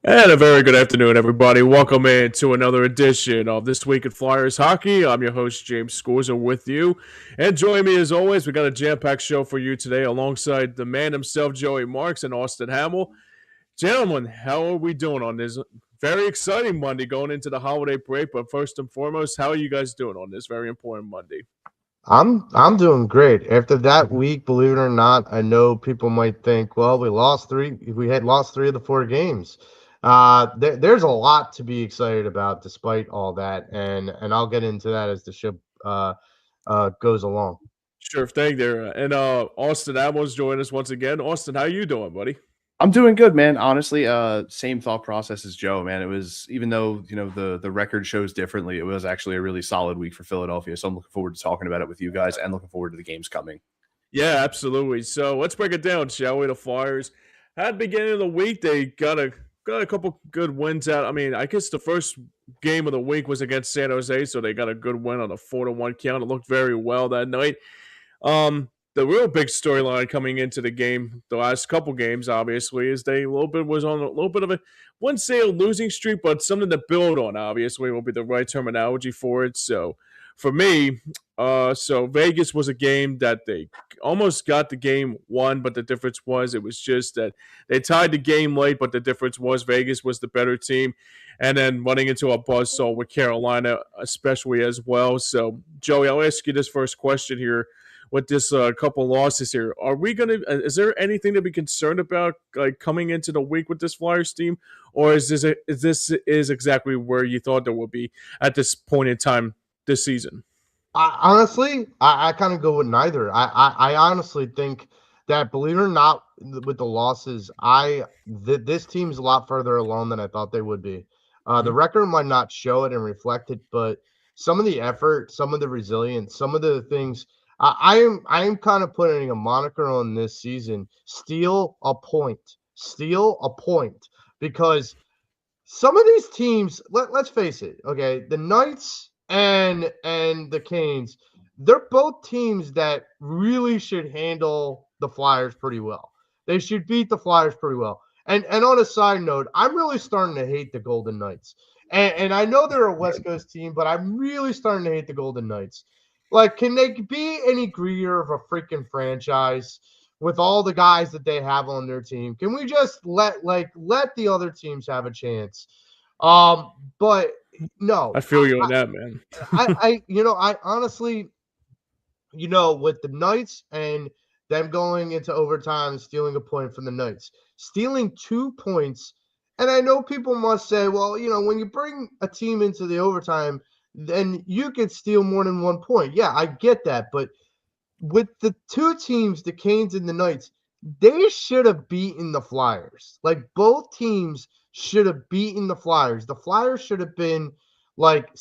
And a very good afternoon, everybody. Welcome in to another edition of This Week in Flyers Hockey. I'm your host, James Scorza, with you. And join me as always. We got a jam-packed show for you today alongside the man himself, Joey Marks, and Austin Hammel. Gentlemen, how are we doing on this very exciting Monday going into the holiday break? But first and foremost, how are you guys doing on this very important Monday? I'm doing great. After that week, believe it or not, I know people might think, well, we had lost three of the four games. There's a lot to be excited about despite all that, and I'll get into that as the show goes along. Sure thing there. And Austin Hammel's joining us once again. Austin, how you doing, buddy? I'm doing good, man. Honestly, same thought process as Joe, man. It was, even though the record shows differently, it was actually a really solid week for Philadelphia. So I'm looking forward to talking about it with you guys and looking forward to the games coming. Yeah, absolutely. So let's break it down, shall we? The Flyers at the beginning of the week, they got a couple good wins out. I mean, I guess the first game of the week was against San Jose, so they got a good win on a 4-1 count. It looked very well that night. The real big storyline coming into the game, the last couple games, obviously, is they was on a little bit of a, wouldn't say a losing streak, but something to build on. Obviously, will be the right terminology for it. So, for me, so Vegas was a game that they almost got the game won, but the difference was it was just that they tied the game late, but the difference was Vegas was the better team. And then running into a buzzsaw with Carolina, especially as well. So, Joey, I'll ask you this first question here with this couple losses here. Are we gonna? Is there anything to be concerned about, like coming into the week with this Flyers team, or is this exactly where you thought there would be at this point in time this season? I kind of go with neither. I honestly think that, believe it or not, with the losses, this team's a lot further along than I thought they would be. The record might not show it and reflect it, but some of the effort, some of the resilience, some of the things. I am kind of putting a moniker on this season. Steal a point, because some of these teams, let's face it, okay, the Knights and the Canes, they're both teams that really should handle the Flyers pretty well. They should beat the Flyers pretty well. And on a side note, I'm really starting to hate the Golden Knights. And I know they're a West Coast team, but I'm really starting to hate the Golden Knights. Like, can they be any greedier of a freaking franchise with all the guys that they have on their team? Can we just let the other teams have a chance? But no, I feel you on that, man. I honestly, with the Knights and them going into overtime, stealing a point from the Knights, stealing 2 points. And I know people must say, well, when you bring a team into the overtime, then you could steal more than 1 point. Yeah, I get that. But with the two teams, the Canes and the Knights, they should have beaten the Flyers. Like, both teams should have beaten the Flyers. The Flyers should have been like,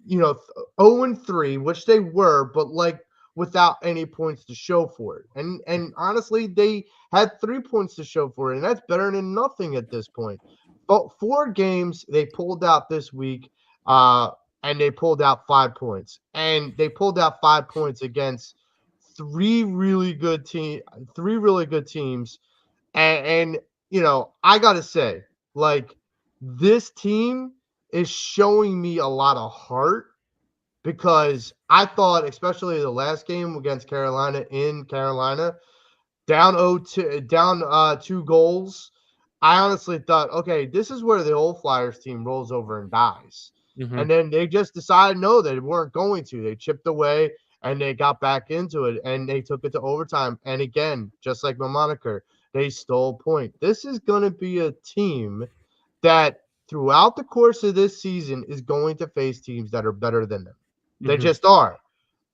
0-3, which they were, but like without any points to show for it. And honestly, they had 3 points to show for it, and that's better than nothing at this point. But 4 games they pulled out this week, and they pulled out 5 points. And they pulled out 5 points against three really good teams. And I gotta say, like, this team is showing me a lot of heart, because I thought, especially the last game against Carolina in Carolina, down 0-2, down 2 goals. I honestly thought, okay, this is where the old Flyers team rolls over and dies. Mm-hmm. And then they just decided no, they weren't going to. They chipped away and they got back into it, and they took it to overtime. And again, just like my moniker, they stole a point. This is going to be a team that throughout the course of this season is going to face teams that are better than them. They just are.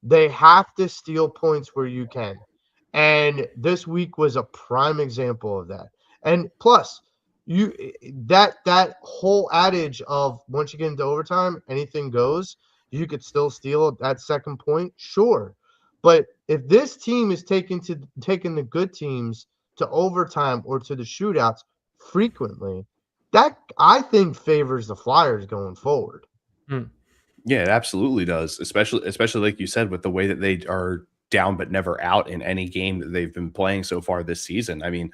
They have to steal points where you can. And this week was a prime example of that. And plus, you that whole adage of once you get into overtime, anything goes, you could still steal that second point, sure. But if this team is taking the good teams to overtime or to the shootouts frequently, that I think favors the Flyers going forward. Yeah, it absolutely does. Especially like you said, with the way that they are down but never out in any game that they've been playing so far this season. I mean,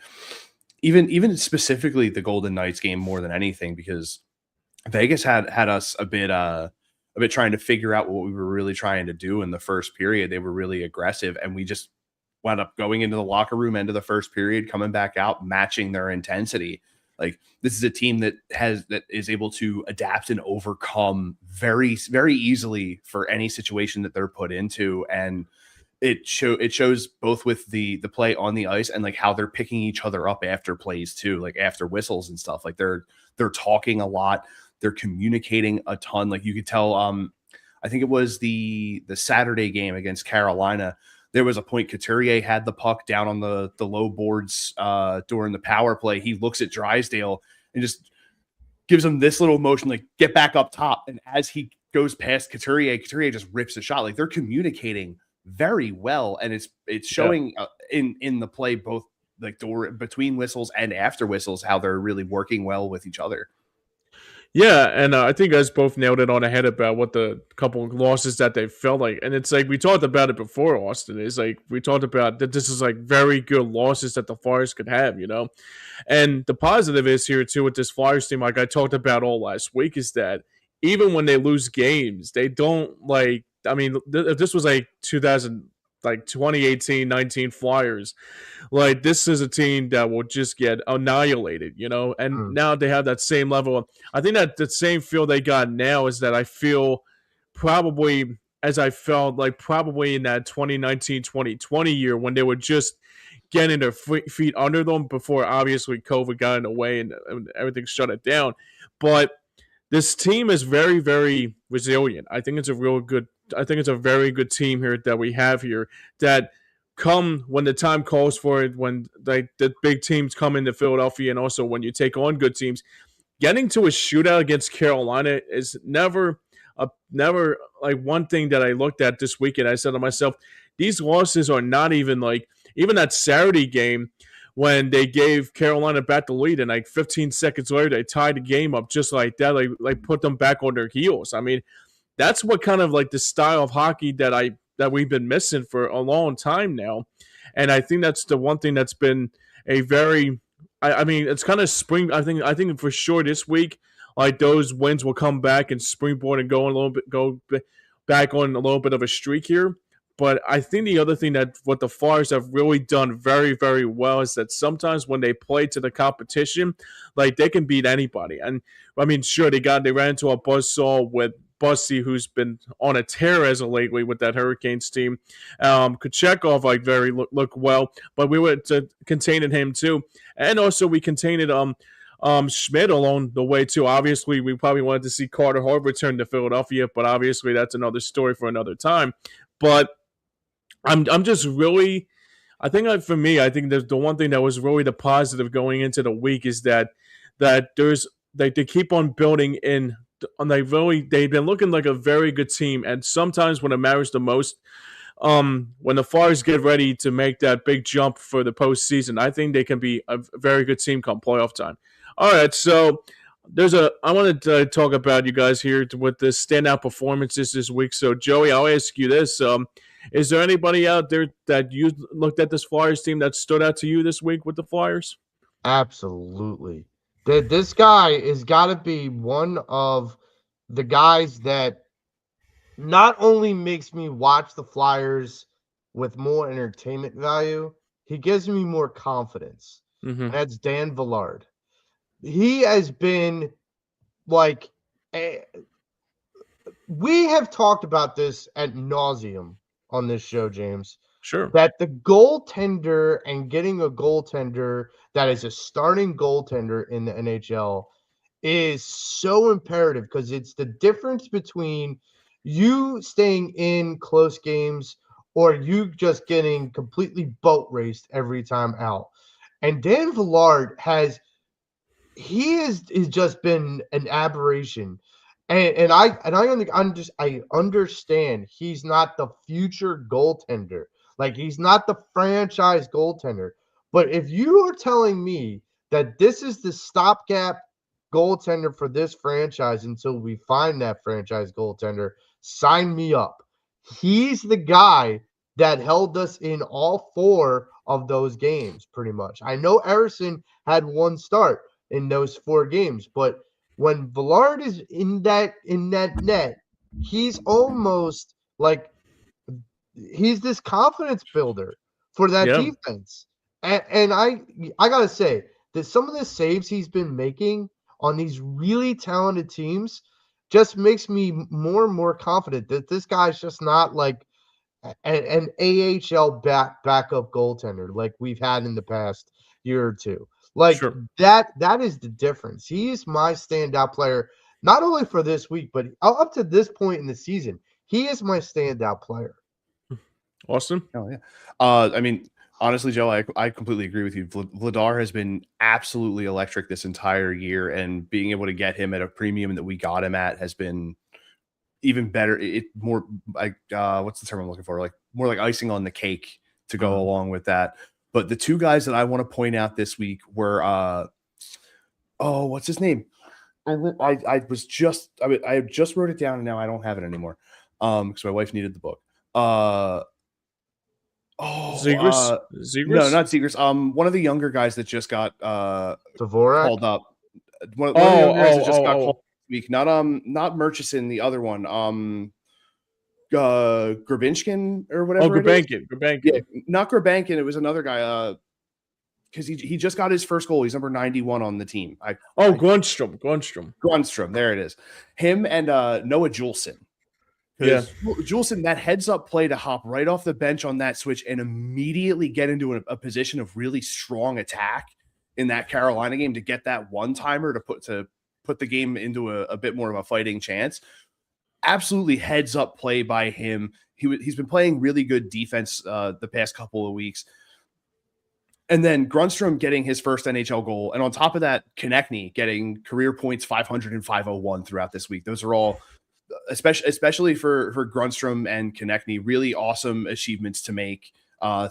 even specifically the Golden Knights game more than anything, because Vegas had us a bit trying to figure out what we were really trying to do in the first period. They were really aggressive, and we just wound up going into the locker room end of the first period, coming back out, matching their intensity. Like, this is a team that is able to adapt and overcome very, very easily for any situation that they're put into. And it shows both with the play on the ice and like how they're picking each other up after plays too, like after whistles and stuff. Like they're talking a lot, they're communicating a ton. Like you could tell, I think it was the Saturday game against Carolina. There was a point Couturier had the puck down on the low boards during the power play. He looks at Drysdale and just gives him this little motion, like, get back up top. And as he goes past Couturier just rips a shot. Like, they're communicating very well, and it's showing in the play, both like between whistles and after whistles, how they're really working well with each other. Yeah, and I think you guys both nailed it on the head about what the couple of losses that they felt like. And it's like, we talked about it before, Austin. It's like, we talked about that this is like very good losses that the Flyers could have, you know? And the positive is here, too, with this Flyers team, like I talked about all last week, is that even when they lose games, they don't like, I mean, if this was like 2018-19 Flyers, like, this is a team that will just get annihilated, you know? And now they have that same level. I think that the same feel they got now is that I feel probably as I felt like probably in that 2019-2020 year, when they were just getting their feet under them before obviously COVID got in the way and everything shut it down. But this team is very, very resilient. I think it's a very good team here that we have here, that come when the time calls for it, when the big teams come into Philadelphia, and also when you take on good teams. Getting to a shootout against Carolina is never like one thing that I looked at this weekend. I said to myself, these losses are not even like, even that Saturday game when they gave Carolina back the lead and like 15 seconds later they tied the game up just like that, like put them back on their heels. I mean, that's what kind of like the style of hockey that we've been missing for a long time now. And I think that's the one thing that's been a very, I mean, it's kind of spring. I think for sure this week, like, those wins will come back and springboard and go back on a little bit of a streak here. But I think the other thing that what the Flyers have really done very, very well is that sometimes when they play to the competition, like, they can beat anybody. And I mean, sure, they ran into a buzzsaw with Bussy, who's been on a tear as of lately with that Hurricanes team. Kuchekov, like, look well, but we were containing him too, and also we contained Schmidt along the way too. Obviously, we probably wanted to see Carter Hart return to Philadelphia, but obviously that's another story for another time. But I'm just really, I think for me, I think the one thing that was really the positive going into the week is that there's they keep on building in. And they've been looking like a very good team, and sometimes when it matters the most, when the Flyers get ready to make that big jump for the postseason, I think they can be a very good team come playoff time. All right, so I wanted to talk about you guys here with the standout performances this week. So Joey, I'll ask you this: is there anybody out there that you looked at this Flyers team that stood out to you this week with the Flyers? Absolutely. This guy has got to be one of the guys that not only makes me watch the Flyers with more entertainment value, he gives me more confidence. Mm-hmm. And that's Dan Villard. He has been like, we have talked about this ad nauseum on this show, James. Sure. That the goaltender and getting a goaltender that is a starting goaltender in the NHL is so imperative, because it's the difference between you staying in close games or you just getting completely boat raced every time out. And Dan Villard has just been an aberration. And I understand he's not the future goaltender. Like, he's not the franchise goaltender. But if you are telling me that this is the stopgap goaltender for this franchise until we find that franchise goaltender, sign me up. He's the guy that held us in all 4 of those games, pretty much. I know Erison had 1 start in those 4 games, but when Villard is in that net, he's almost like he's this confidence builder for that Yeah. defense. And I gotta say that some of the saves he's been making on these really talented teams just makes me more and more confident that this guy's just not like an AHL backup goaltender like we've had in the past year or two. Like Sure. that is the difference. He's my standout player, not only for this week, but up to this point in the season. He is my standout player. Austin? Oh yeah. I mean, honestly, Joe, I completely agree with you. Vladar has been absolutely electric this entire year, and being able to get him at a premium that we got him at has been even better. It more like what's the term I'm looking for? Like more like icing on the cake to go along with that. But the 2 guys that I want to point out this week were what's his name? I just wrote it down and now I don't have it anymore. Because my wife needed the book. Zegras? No, not Zegras. One of the younger guys that just got Dvorak? called up. One of the younger guys that just got called up this week. Not Murchison, the other one. Grabinskin or whatever. Grabankin. Yeah, not Grabankin. It was another guy. Because he just got his first goal. He's number 91 on the team. Grunstrom. There it is. Him and Noah Juleson. Yeah, Juleson, that heads up play to hop right off the bench on that switch and immediately get into a position of really strong attack in that Carolina game to get that one-timer to put the game into a bit more of a fighting chance. Absolutely heads up play by him. He's been playing really good defense the past couple of weeks. And then Grunstrom getting his first NHL goal. And on top of that, Konechny getting career points 500 and 501 throughout this week. Those are all, especially for Grunstrom and Konechny, really awesome achievements to make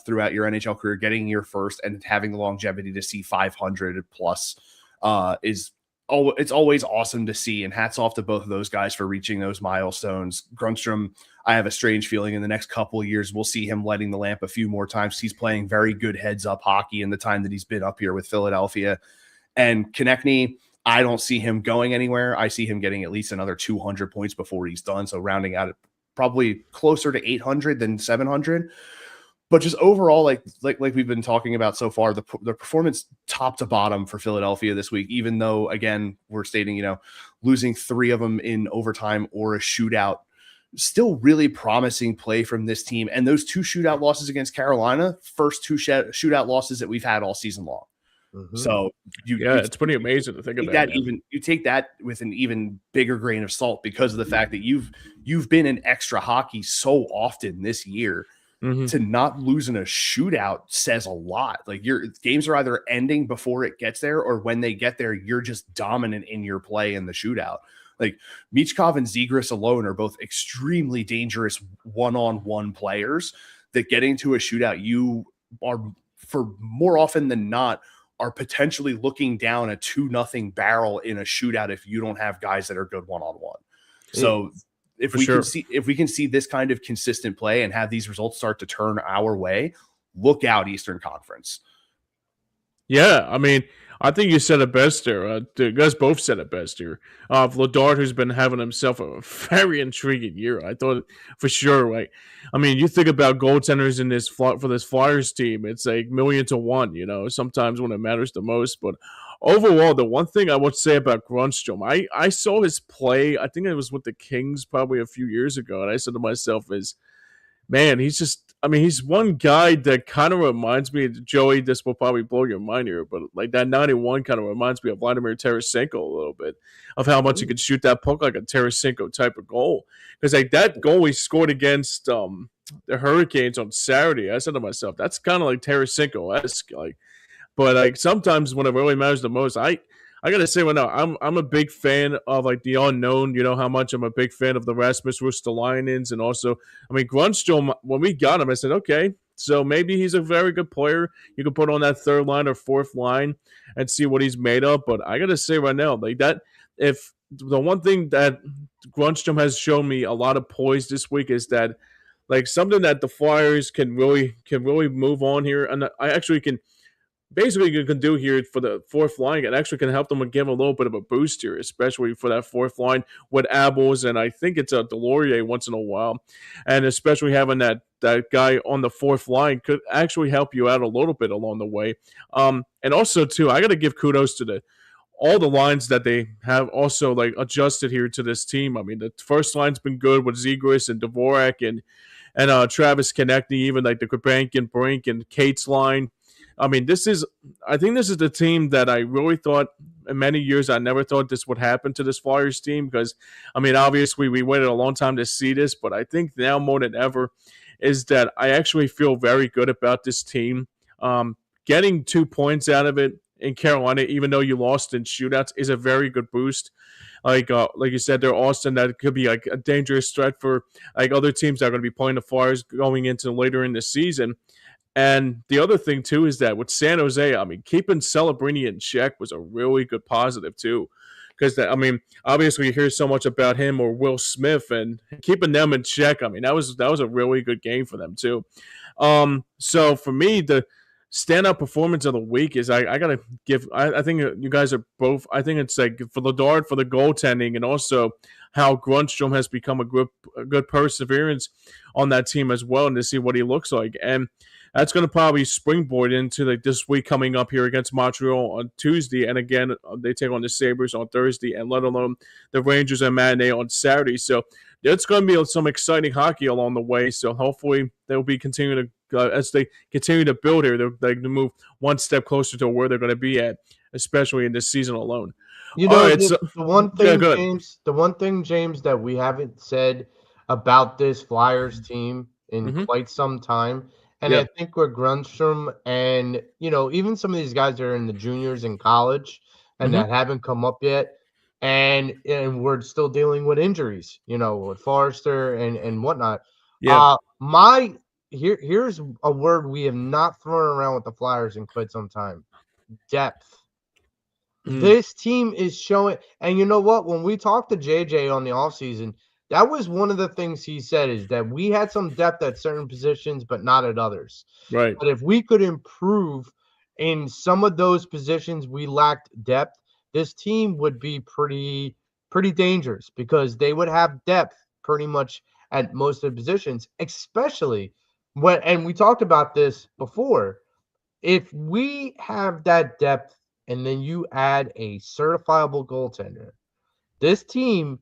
throughout your NHL career. Getting your first and having the longevity to see 500 plus it's always awesome to see, and hats off to both of those guys for reaching those milestones. Grunstrom, I have a strange feeling in the next couple of years we'll see him lighting the lamp a few more times. He's playing very good heads-up hockey in the time that he's been up here with Philadelphia. And Konechny, I don't see him going anywhere. I see him getting at least another 200 points before he's done, so rounding out at probably closer to 800 than 700. But just overall, like we've been talking about so far, the performance top to bottom for Philadelphia this week, even though, again, we're stating, losing 3 of them in overtime or a shootout, still really promising play from this team. And those 2 shootout losses against Carolina, first 2 shootout losses that we've had all season long. Mm-hmm. So it's pretty amazing to think about that. You take that with an even bigger grain of salt because of the fact that you've been in extra hockey so often this year. Mm-hmm. To not lose in a shootout says a lot. Like your games are either ending before it gets there, or when they get there, you're just dominant in your play in the shootout. Like Michkov and Zegras alone are both extremely dangerous one-on-one players that getting to a shootout, you are, for more often than not, are potentially looking down a 2-0 barrel in a shootout if you don't have guys that are good one-on-one. So if we can see this kind of consistent play and have these results start to turn our way, look out, Eastern Conference. Yeah, I mean, I think you said it best there. You guys both said it best here. Vladar, who's been having himself a very intriguing year. I thought for sure, right? I mean, you think about goaltenders in this for this Flyers team, it's like 1,000,000 to 1, sometimes when it matters the most. But overall, the one thing I would say about Grunstrom, I saw his play, I think it was with the Kings probably a few years ago, and I said to myself man, he's one guy that kind of reminds me of Joey. This will probably blow your mind here, but like that 91 kind of reminds me of Vladimir Tarasenko a little bit, of how much he could shoot that puck like a Tarasenko type of goal. Because like that goal he scored against the Hurricanes on Saturday, I said to myself, that's kind of like Tarasenko-esque. But like sometimes when it really matters the most, I gotta say right now, I'm a big fan of like the unknown. You know how much I'm a big fan of the Rasmus Ristolainens, and also, I mean, Grunstrom. When we got him, I said, okay, so maybe he's a very good player. You can put on that 3rd line or 4th line and see what he's made of. But I gotta say right now, like that, if the one thing that Grunstrom has shown me a lot of poise this week is that like something that the Flyers can really move on here, and I actually can basically you can do here for the fourth line. It actually can help them and give a little bit of a boost here, especially for that fourth line with Abels and I think it's a Delorier once in a while, and especially having that guy on the fourth line could actually help you out a little bit along the way. And also too, I got to give kudos to the all the lines that they have also like adjusted here to this team. I mean, the first line's been good with Zegras and Dvorak and Travis Konechny, even like the Krabank and Brink and Kate's line. I mean, I think this is the team that I really thought in many years, I never thought this would happen to this Flyers team because, I mean, obviously we waited a long time to see this, but I think now more than ever is that I actually feel very good about this team. Getting 2 points out of it in Carolina, even though you lost in shootouts, is a very good boost. Like you said, they're Austin. That could be like a dangerous threat for like other teams that are going to be playing the Flyers going into later in the season. And the other thing too is that with San Jose, I mean, keeping Celebrini in check was a really good positive too, because I mean, obviously you hear so much about him or Will Smith, and keeping them in check. I mean, that was a really good game for them too. So for me, the standout performance of the week is I gotta give. I think you guys are both. I think it's like for Ledard for the goaltending, and also how Grunstrom has become a good perseverance on that team as well, and to see what he looks like. And that's going to probably springboard into like this week coming up here against Montreal on Tuesday, and again they take on the Sabres on Thursday, and let alone the Rangers and matinee on Saturday. So it's going to be some exciting hockey along the way. So hopefully they'll be continuing to as they continue to build here, they're to move one step closer to where they're going to be at, especially in this season alone. You know, the one thing, James, James, that we haven't said about this Flyers team in quite some time, and I think with Grunstrom and, you know, even some of these guys that are in the juniors in college and that haven't come up yet, and we're still dealing with injuries, you know, with Forrester and whatnot. Yeah. Here's a word we have not thrown around with the Flyers in quite some time: depth. This team is showing, and you know what? When we talked to JJ on the offseason, that was one of the things he said is that we had some depth at certain positions, but not at others. Right. But if we could improve in some of those positions we lacked depth, this team would be pretty dangerous because they would have depth pretty much at most of the positions, especially when, and we talked about this before, if we have that depth and then you add a certifiable goaltender, this team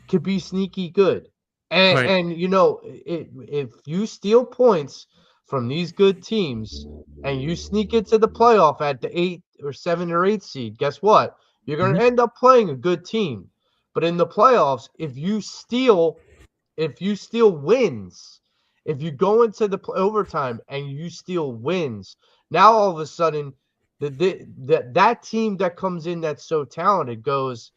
could be sneaky good. And you know, if you steal points from these good teams and you sneak into the playoff at the 8 or 7 or 8 seed, guess what? You're going to end up playing a good team. But in the playoffs, if you steal wins, if you go into the overtime and you steal wins, now all of a sudden that team that comes in that's so talented goes,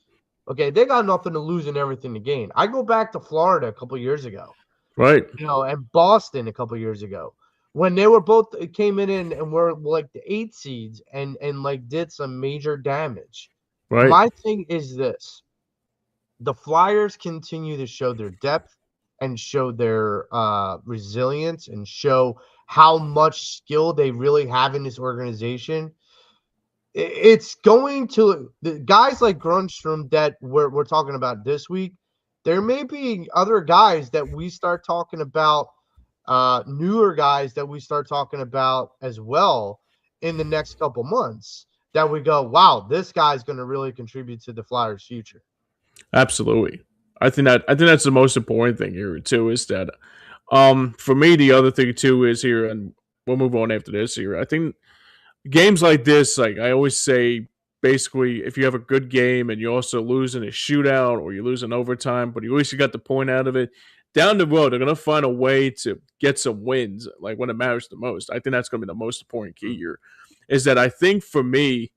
okay, they got nothing to lose and everything to gain. I go back to Florida a couple years ago, right? You know, and Boston a couple years ago, when they were both came in and were like the 8 seeds and like did some major damage. Right. My thing is this: the Flyers continue to show their depth and show their resilience and show how much skill they really have in this organization. It's going to the guys like Grunstrom that we're talking about this week. There may be other guys that we start talking about, newer guys that we start talking about as well in the next couple months that we go, wow, this guy's going to really contribute to the Flyers' future. Absolutely. I think that's the most important thing here too, is that for me the other thing too is here, and we'll move on after this here. I think games like this, like I always say, basically, if you have a good game and you also lose in a shootout or you lose in overtime, but you at least got the point out of it, down the road, they're going to find a way to get some wins, like when it matters the most. I think that's going to be the most important key here, is that I think for me,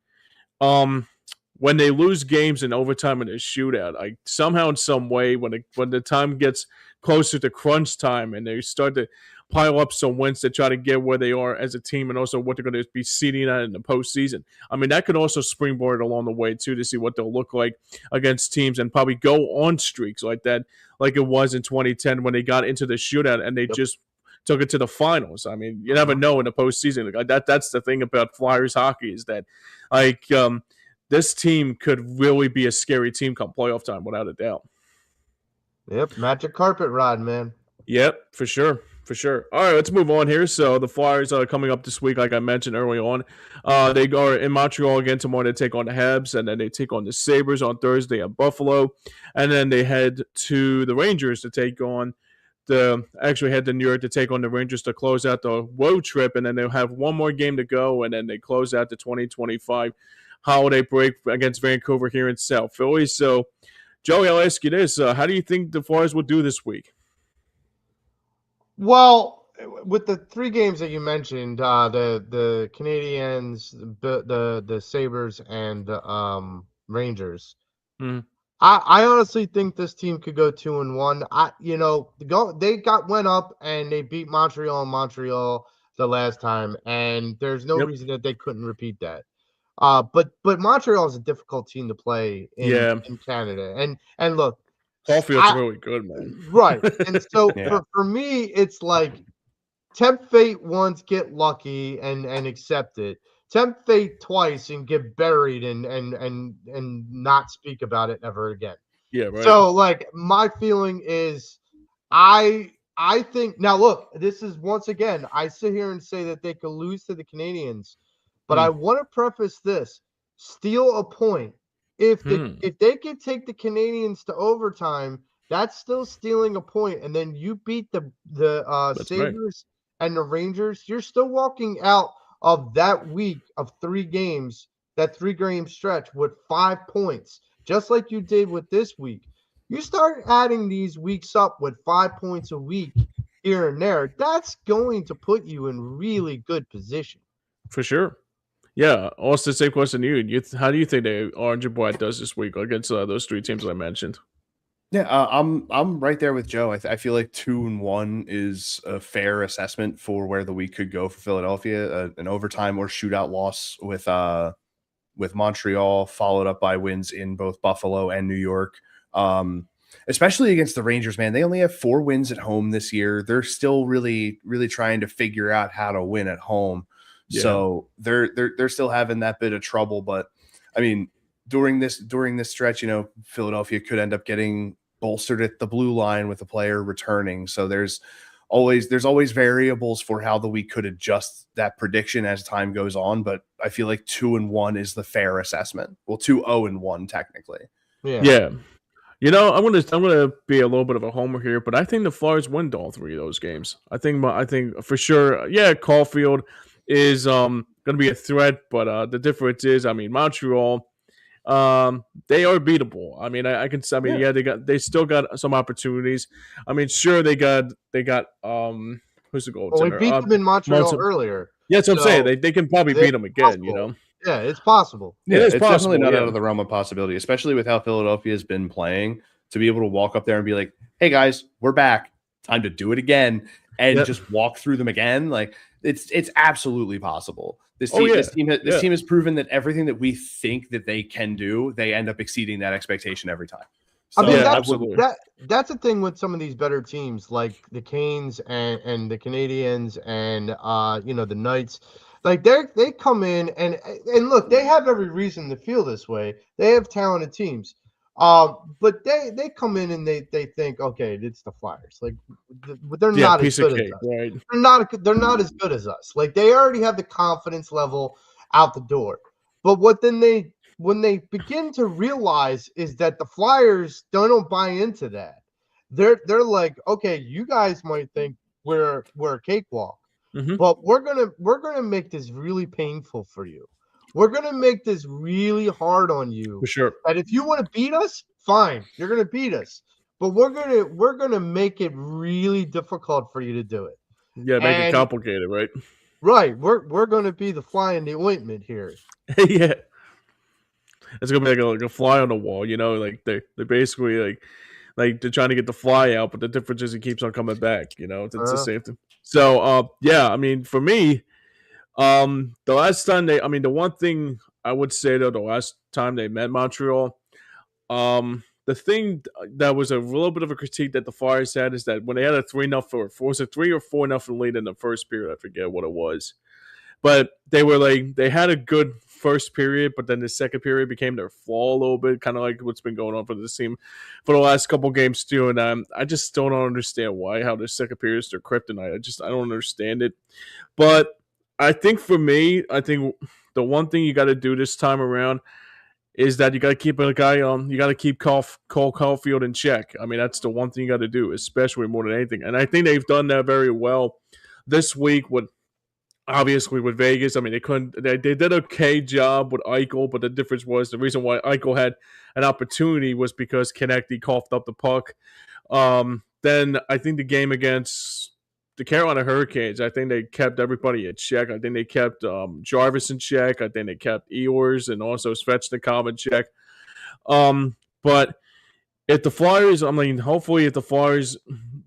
when they lose games in overtime in a shootout, like somehow in some way, when the time gets closer to crunch time and they start to pile up some wins to try to get where they are as a team, and also what they're going to be seeding at in the postseason. I mean, that could also springboard along the way too to see what they'll look like against teams and probably go on streaks like that, like it was in 2010 when they got into the shootout and they just took it to the finals. I mean, you never know in the postseason. That's the thing about Flyers hockey is that, this team could really be a scary team come playoff time, without a doubt. Yep, magic carpet ride, man. Yep, for sure. For sure. All right, let's move on here. So the Flyers are coming up this week, like I mentioned early on. They are in Montreal again tomorrow. They take on the Habs, and then they take on the Sabres on Thursday at Buffalo. And then they head to the Rangers to take on head to New York to take on the Rangers to close out the road trip. And then they'll have one more game to go, and then they close out the 2025 holiday break against Vancouver here in South Philly. So, Joey, I'll ask you this. How do you think the Flyers will do this week? Well, with the 3 games that you mentioned, the Canadiens, the Sabres, and the Rangers, I honestly think this team could go 2-1. They went up and they beat Montreal the last time, and there's no reason that they couldn't repeat that. But Montreal is a difficult team to play in Canada, and look. Caulfield's really good, man. Right. And so for me, it's like tempt fate once, get lucky and accept it. Tempt fate twice and get buried and not speak about it ever again. Yeah, right. So like my feeling is I think now look, this is once again, I sit here and say that they could lose to the Canadiens, but I want to preface this: steal a point. If they could take the Canadiens to overtime, that's still stealing a point, and then you beat the Sabres and the Rangers, you're still walking out of that week of 3 games, that 3-game stretch with 5 points, just like you did with this week. You start adding these weeks up with 5 points a week here and there, that's going to put you in really good position. For sure. Yeah, also same question to you. How do you think the Orange and Black does this week against those 3 teams that I mentioned? Yeah, I'm right there with Joe. I feel like 2-1 is a fair assessment for where the week could go for Philadelphia. An overtime or shootout loss with Montreal, followed up by wins in both Buffalo and New York. Especially against the Rangers, man. They only have 4 wins at home this year. They're still really, really trying to figure out how to win at home. Yeah. So they're still having that bit of trouble, but I mean, during this stretch, Philadelphia could end up getting bolstered at the blue line with a player returning. So there's always variables for how the week could adjust that prediction as time goes on. But I feel like 2-1 is the fair assessment. Well, 2-0-1 technically. Yeah. I'm gonna be a little bit of a homer here, but I think the Flyers win all 3 of those games. I think for sure. Yeah, Caulfield is going to be a threat, but the difference is, I mean, Montreal, they are beatable. I mean, they still got some opportunities. I mean, sure, they got who's the goaltender? Well, we beat them in Montreal earlier. Yeah, that's what I'm saying. They can probably beat them again. Possible. Yeah, it's possible. Yeah, it's definitely not out of the realm of possibility, especially with how Philadelphia has been playing. To be able to walk up there and be like, "Hey guys, we're back. Time to do it again," and just walk through them again, like. It's absolutely possible. This team has proven that everything that we think that they can do, they end up exceeding that expectation every time. So, I mean, absolutely. That's the thing with some of these better teams, like the Canes and the Canadiens and the Knights. Like they come in and look, they have every reason to feel this way. They have talented teams. But they come in and they think, okay, it's the Flyers. Like they're not as good as us. Right? They're not as good as us. Like they already have the confidence level out the door. But when they begin to realize is that the Flyers don't buy into that. They're like, okay, you guys might think we're a cakewalk, but we're gonna make this really painful for you. We're going to make this really hard on you. For sure. And if you want to beat us, fine. You're going to beat us. But we're going to make it really difficult for you to do it. Yeah, make it complicated, right? Right. We're going to be the fly in the ointment here. Yeah. It's going to be like a fly on the wall, like they basically like they're trying to get the fly out, but the difference is it keeps on coming back, It's the So, yeah, I mean, for me, the last time the one thing I would say though, the last time they met Montreal, the thing that was a little bit of a critique that the Flyers had is that when they had a 3-0, was it 3 or 4-0 lead in the first period? I forget what it was, but they had a good first period, but then the second period became their flaw a little bit, kind of like what's been going on for this team for the last couple games too. And I just don't understand how their second period is their kryptonite. I don't understand it. But I think for me, the one thing you got to do this time around is that you got to keep a guy on. You got to keep Cole Caulfield in check. I mean, that's the one thing you got to do, especially more than anything. And I think they've done that very well this week with Vegas. I mean, they did an okay job with Eichel, but the difference was the reason why Eichel had an opportunity was because Konecny coughed up the puck. Then I think the game against the Carolina Hurricanes, I think they kept everybody in check. I think they kept Jarvis in check. I think they kept Ehlers and also Svechnikov in check. But if the Flyers, hopefully if the Flyers,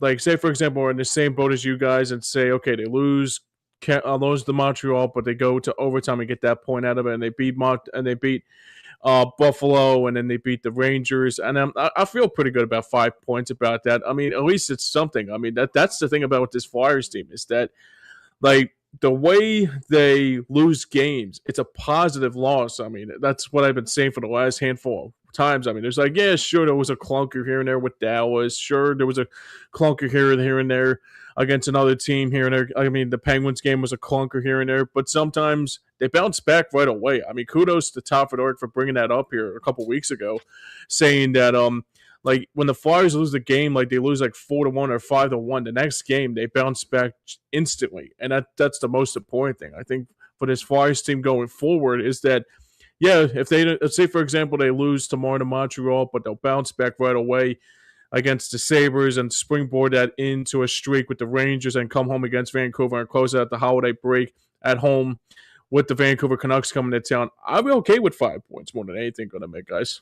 like say for example, are in the same boat as you guys and say, okay, they lose to Montreal, but they go to overtime and get that point out of it, and they beat Buffalo, and then they beat the Rangers, and I feel pretty good about 5 points about that. I mean, at least it's something. I mean, that's the thing about this Flyers team is that, like, the way they lose games, it's a positive loss. I mean, that's what I've been saying for the last handful of times. I mean, there's like, yeah, sure, there was a clunker here and there with Dallas. Sure, there was a clunker here and there against another team here and there. I mean, the Penguins game was a clunker here and there, but sometimes they bounce back right away. I mean, kudos to Todd Fedoruk for bringing that up here a couple weeks ago, saying that like when the Flyers lose the game, like they lose like 4-1 or 5-1, the next game they bounce back instantly, and that's the most important thing I think for this Flyers team going forward is that, yeah, if let's say for example they lose tomorrow to Montreal, but they'll bounce back right away against the Sabres and springboard that into a streak with the Rangers and come home against Vancouver and close out the holiday break at home with the Vancouver Canucks coming to town. I'll be okay with 5 points more than anything going to make, guys.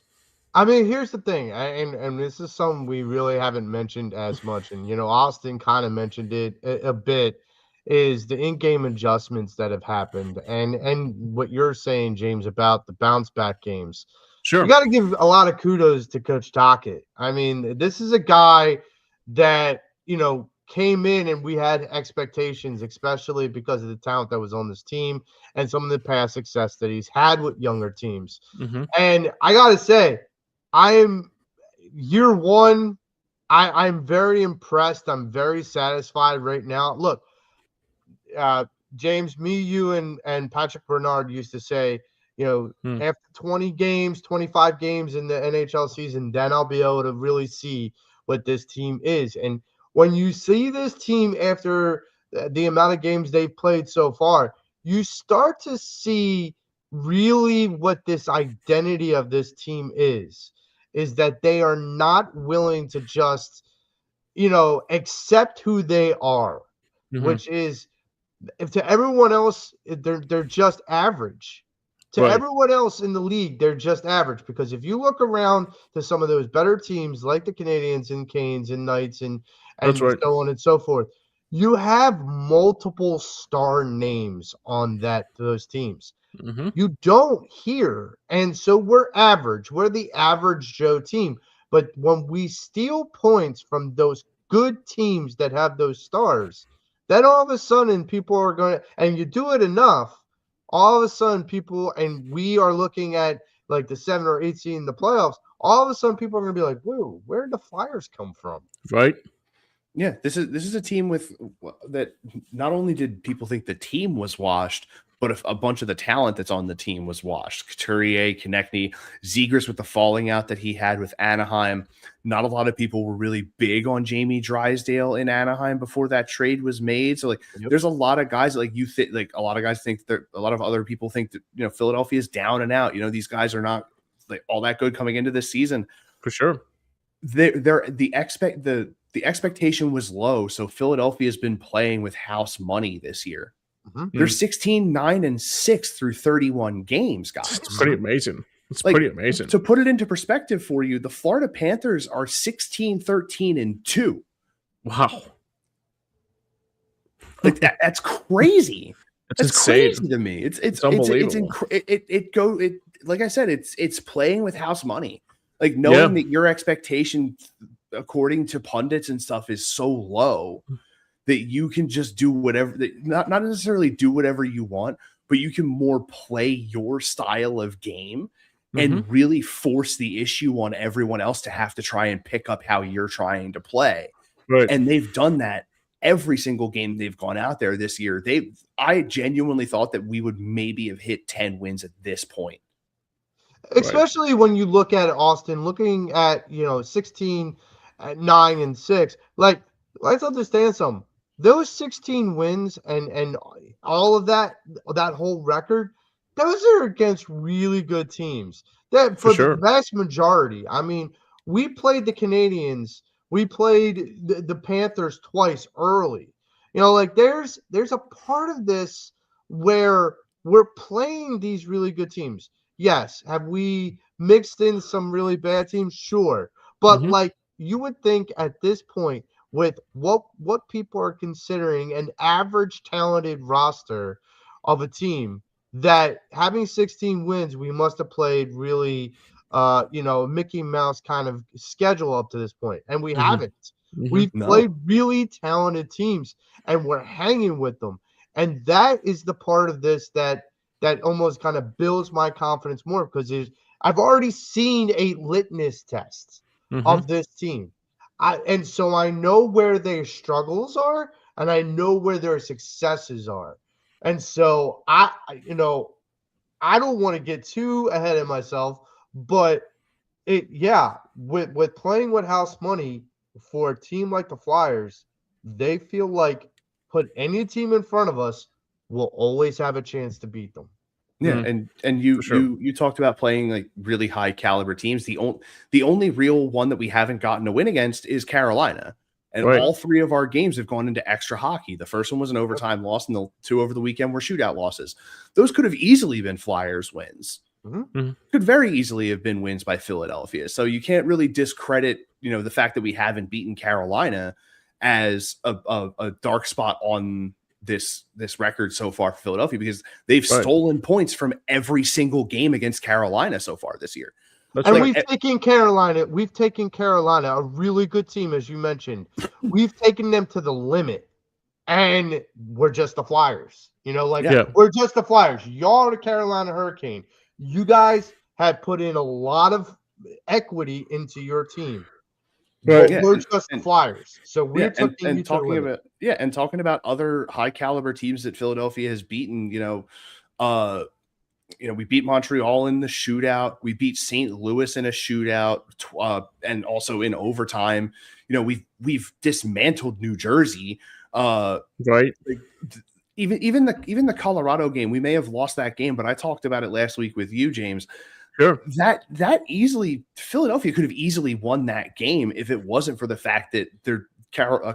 I mean, here's the thing, and this is something we really haven't mentioned as much, and Austin kind of mentioned it a bit, is the in-game adjustments that have happened, and what you're saying, James, about the bounce back games. Sure, you got to give a lot of kudos to Coach Tocchet. I mean, this is a guy that came in and we had expectations, especially because of the talent that was on this team and some of the past success that he's had with younger teams. Mm-hmm. And I gotta say, I'm year one. I'm very impressed. I'm very satisfied right now. Look, James, me, you, and Patrick Bernard used to say, after 20 games, 25 games in the NHL season, then I'll be able to really see what this team is. And when you see this team after the amount of games they've played so far, you start to see really what this identity of this team is that they are not willing to just, accept who they are, which is, if to everyone else, they're just average. To everyone else in the league, they're just average. Because if you look around to some of those better teams like the Canadiens and Canes and Knights and so on and so forth, you have multiple star names on those teams. Mm-hmm. You don't hear. And so we're average. We're the average Joe team. But when we steal points from those good teams that have those stars, then all of a sudden people are going to, and you do it enough, all of a sudden people, and we are looking at like the 7 or 8 seed in the playoffs, all of a sudden people are going to be like, whoa, where did the Flyers come from? Right. Yeah, this is a team that not only did people think the team was washed, but a bunch of the talent that's on the team was washed. Couturier, Konecny, Zegras with the falling out that he had with Anaheim. Not a lot of people were really big on Jamie Drysdale in Anaheim before that trade was made. So there's a lot of guys like a lot of guys think that a lot of other people think that Philadelphia is down and out. These guys are not like all that good coming into this season. For sure. The expectation was low, so Philadelphia has been playing with house money this year. Mm-hmm. They're 16-9-6 through 31 games, guys. It's pretty amazing. It's pretty amazing. To put it into perspective for you, the Florida Panthers are 16-13-2. Wow. Like that's crazy. It's That's insane. crazy to me. It's unbelievable. Like I said, it's playing with house money. Like knowing that your expectation, according to pundits and stuff, is so low that you can just do whatever. Not necessarily do whatever you want, but you can more play your style of game and really force the issue on everyone else to have to try and pick up how you're trying to play. Right. And they've done that every single game they've gone out there this year. I genuinely thought that we would maybe have hit 10 wins at this point. Especially when you look at Austin, looking at 16, 9-6. Like, let's understand something. Those 16 wins and all of that whole record, those are against really good teams. That for the vast majority. I mean, we played the Canadians, we played the Panthers twice early. Like there's a part of this where we're playing these really good teams. Yes. Have we mixed in some really bad teams? Sure. But like you would think at this point, with what people are considering an average talented roster of a team, that having 16 wins, we must have played really Mickey Mouse kind of schedule up to this point. And we haven't. We've played really talented teams and we're hanging with them. And that is the part of this that almost kind of builds my confidence more, because I've already seen a litmus test of this team. And so I know where their struggles are and I know where their successes are. And so I don't want to get too ahead of myself, but with playing with house money for a team like the Flyers, they feel like put any team in front of us, we'll always have a chance to beat them. Yeah, and you talked about playing like really high caliber teams. The only real one that we haven't gotten a win against is Carolina. And all three of our games have gone into extra hockey. The first one was an overtime loss, and the two over the weekend were shootout losses. Those could have easily been Flyers wins. Could very easily have been wins by Philadelphia. So you can't really discredit, the fact that we haven't beaten Carolina as a dark spot on this record so far for Philadelphia, because they've stolen points from every single game against Carolina so far this year. We've taken Carolina, a really good team, as you mentioned. We've taken them to the limit, and we're just the Flyers. We're just the Flyers. Y'all are the Carolina Hurricane. You guys have put in a lot of equity into your team. We're just the Flyers. So we're talking about other high caliber teams that Philadelphia has beaten. We beat Montreal in the shootout. We beat St. Louis in a shootout, and also in overtime. We've dismantled New Jersey. Even the Colorado game, we may have lost that game, but I talked about it last week with you, James. Sure. That easily, Philadelphia could have easily won that game if it wasn't for the fact that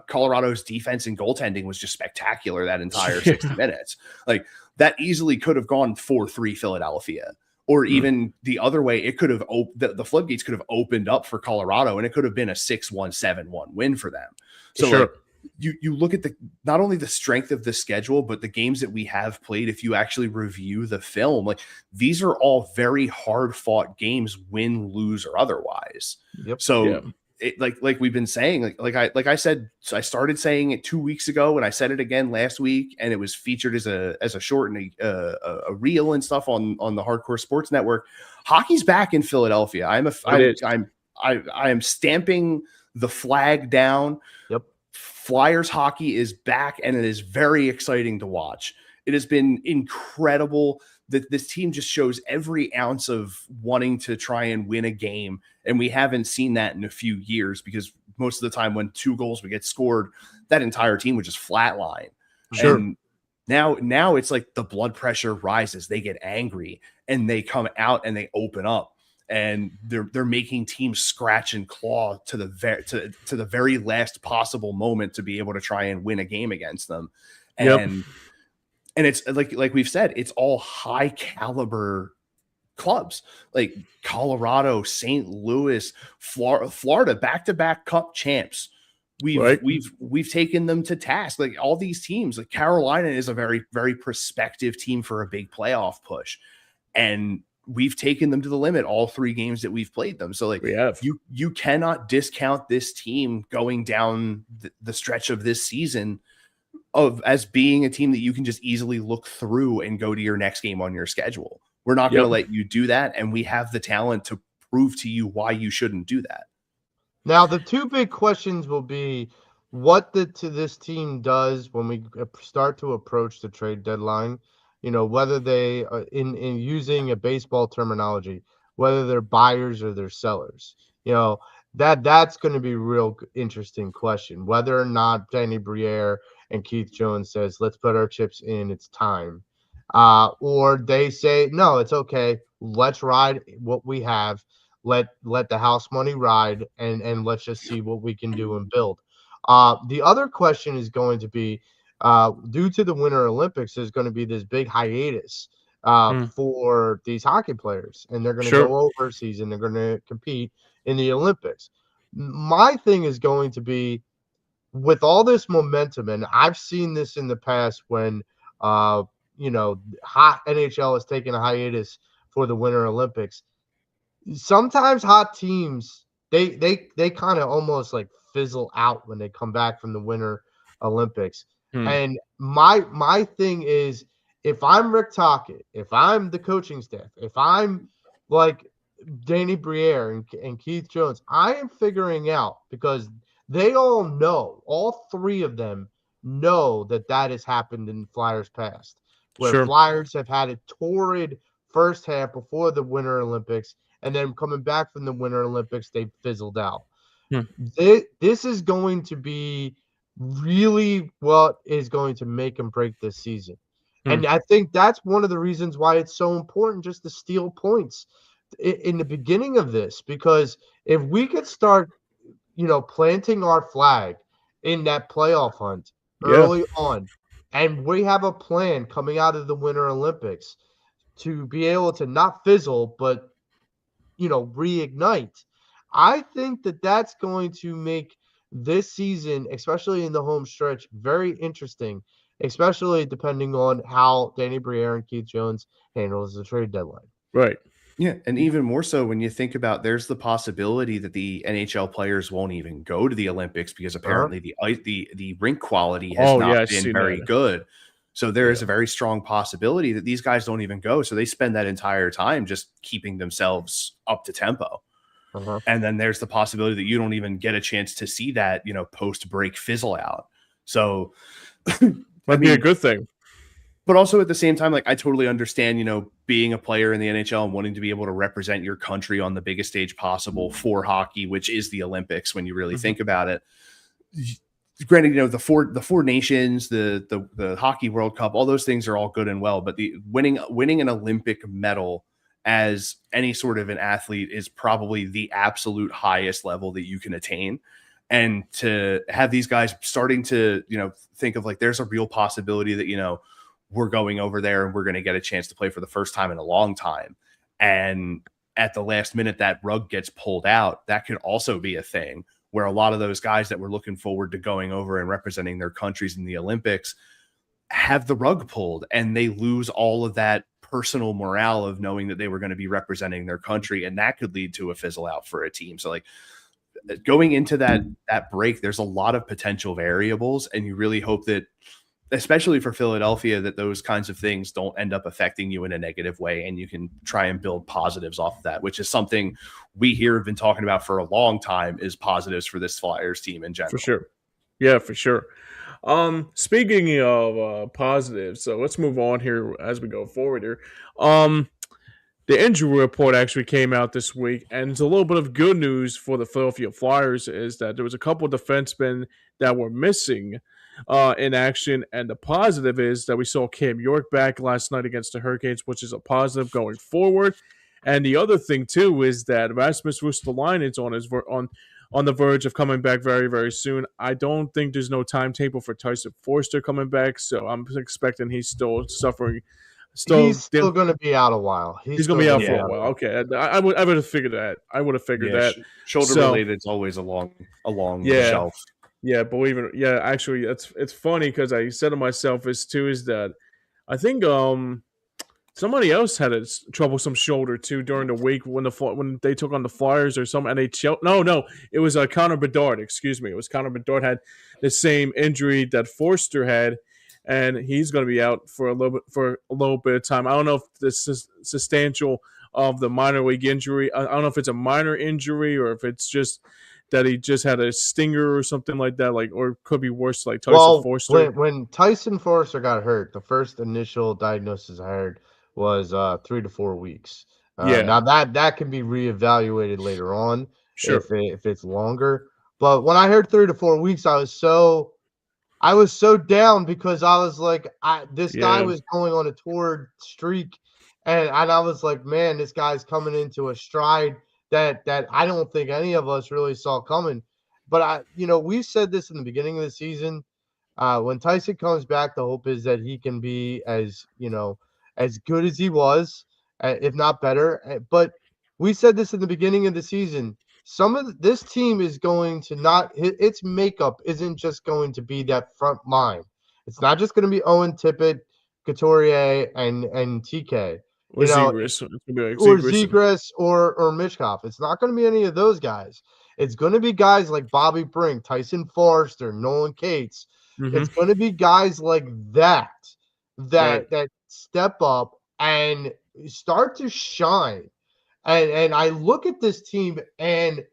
Colorado's defense and goaltending was just spectacular that entire 60 minutes. Like that easily could have gone 4-3 Philadelphia, or even the other way. It could have the floodgates could have opened up for Colorado, and it could have been a 6-1, 7-1 win for them. So you look at not only the strength of the schedule, but the games that we have played. If you actually review the film, like these are all very hard fought games, win, lose, or otherwise. Like we've been saying, like I said, I started saying it 2 weeks ago, and I said it again last week, and it was featured as a short and a reel and stuff on the Hardcore Sports Network. Hockey's back in Philadelphia. I am stamping the flag down. Flyers hockey is back, and it is very exciting to watch. It has been incredible that this team just shows every ounce of wanting to try and win a game, and we haven't seen that in a few years, because most of the time when 2 goals would get scored, that entire team would just flatline. And now it's like the blood pressure rises, they get angry, and they come out and they open up. And they're making teams scratch and claw to the very last possible moment to be able to try and win a game against them. And it's like we've said, it's all high caliber clubs like Colorado, St. Louis, Florida, back-to-back cup champs. we've taken them to task. Like all these teams, like Carolina is a very, very prospective team for a big playoff push. And we've taken them to the limit all 3 games that we've played them. So like you cannot discount this team going down the stretch of this season as being a team that you can just easily look through and go to your next game on your schedule. We're not going to let you do that. And we have the talent to prove to you why you shouldn't do that. Now, the 2 big questions will be what this team does when we start to approach the trade deadline. You know, whether they, in using a baseball terminology, whether they're buyers or they're sellers. You know, that's going to be a real interesting question. Whether or not Danny Briere and Keith Jones says, let's put our chips in, it's time. Or they say, no, it's okay. Let's ride what we have. Let the house money ride, and let's just see what we can do and build. The other question is going to be, due to the Winter Olympics, there's going to be this big hiatus for these hockey players, and they're going to go overseas and they're going to compete in the Olympics. My thing is going to be, with all this momentum, and I've seen this in the past when hot NHL has taken a hiatus for the Winter Olympics. Sometimes hot teams they kind of almost like fizzle out when they come back from the Winter Olympics. And my thing is, if I'm Rick Tocchet, if I'm the coaching staff, if I'm like Danny Briere and Keith Jones, I am figuring out, because they all know, all 3 of them know that has happened in Flyers past, where Flyers have had a torrid first half before the Winter Olympics, and then coming back from the Winter Olympics, they fizzled out. This is going to be really what is going to make and break this season. And I think that's one of the reasons why it's so important just to steal points in the beginning of this, because if we could start, planting our flag in that playoff hunt early on, and we have a plan coming out of the Winter Olympics to be able to not fizzle, but reignite. I think that's going to make this season, especially in the home stretch, very interesting, especially depending on how Danny Briere and Keith Jones handles the trade deadline. Right. Yeah, and even more so when you think about, there's the possibility that the NHL players won't even go to the Olympics because apparently the rink quality has not been very good. So there is a very strong possibility that these guys don't even go. So they spend that entire time just keeping themselves up to tempo. And then there's the possibility that you don't even get a chance to see that, post-break fizzle out. So might be a good thing. But also at the same time, like, I totally understand, being a player in the NHL and wanting to be able to represent your country on the biggest stage possible for hockey, which is the Olympics when you really think about it. Granted, the four nations, the Hockey World Cup, all those things are all good and well, but the winning an Olympic medal as any sort of an athlete is probably the absolute highest level that you can attain. And to have these guys starting to, think of like, there's a real possibility that, we're going over there and we're going to get a chance to play for the first time in a long time. And at the last minute, that rug gets pulled out. That could also be a thing where a lot of those guys that were looking forward to going over and representing their countries in the Olympics have the rug pulled, and they lose all of that personal morale of knowing that they were going to be representing their country. And that could lead to a fizzle out for a team. So like, going into that break, there's a lot of potential variables, and you really hope that, especially for Philadelphia, that those kinds of things don't end up affecting you in a negative way, and you can try and build positives off of that, which is something we here have been talking about for a long time, is positives for this Flyers team in general. For sure. Yeah, for sure. Speaking of positives, so let's move on here as we go forward here. The injury report actually came out this week, and it's a little bit of good news for the Philadelphia Flyers, is that there was a couple of defensemen that were missing in action, and the positive is that we saw Cam York back last night against the Hurricanes, which is a positive going forward. And the other thing too is that Rasmus Ristolainen is on the verge of coming back very, very soon. I don't think there's no timetable for Tyson Forster coming back, so I'm expecting he's still suffering. He's still going to be out a while. He's going to be out for a while. Okay, I would have figured that. I would have figured that. Shoulder related is always along the shelf. Yeah, believe it. Yeah, actually, it's funny because I said to myself is that I think somebody else had a troublesome shoulder too during the week when when they took on the Flyers or some NHL. No, it was Connor Bedard. Excuse me, it was Connor Bedard had the same injury that Forster had, and he's going to be out for a little bit of time. I don't know if this is substantial of the minor league injury. I don't know if it's a minor injury or if it's just that he just had a stinger or something like that, like, or it could be worse, like Tyson Forster. When Tyson Forster got hurt, the first initial diagnosis I heard was 3 to 4 weeks. Yeah, Now that can be reevaluated later on sure. if it's longer. But when I heard 3 to 4 weeks, I was so down because I was like, this guy was going on a torrid streak, and I was like, man, this guy's coming into a stride that I don't think any of us really saw coming. But we said this in the beginning of the season. When Tyson comes back, the hope is that he can be as good as he was, if not better. But we said this in the beginning of the season. This team is going to not its makeup isn't just going to be that front line. It's not just going to be Owen Tippett, Couturier, and TK. Or Zegras. Or Zegras or Mishkov. It's not going to be any of those guys. It's going to be guys like Bobby Brink, Tyson Forster, Nolan Cates. Mm-hmm. It's going to be guys like that step up and start to shine. And I look at this team and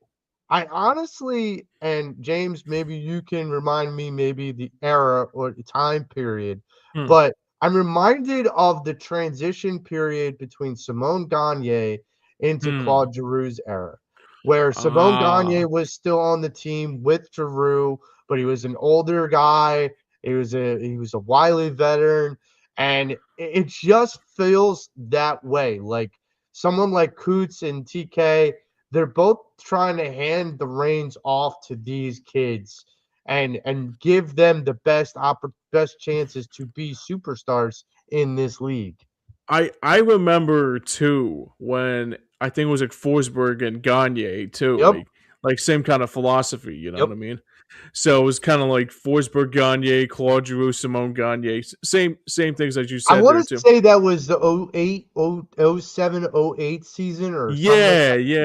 I honestly, and James, maybe you can remind me maybe the era or the time period, but I'm reminded of the transition period between Simon Gagne into Claude Giroux's era, where Simon Gagne was still on the team with Giroux, but he was an older guy. He was a wily veteran, and it just feels that way. Like someone like Coots and TK, they're both trying to hand the reins off to these kids and give them the best chances to be superstars in this league. I remember too when I think it was like Forsberg and Gagne too, like same kind of philosophy, you know what I mean? So it was kind of like Forsberg, Gagne, Claude Giroux, Simon Gagne, same things as you said. I want to say that was the 07, 08 season or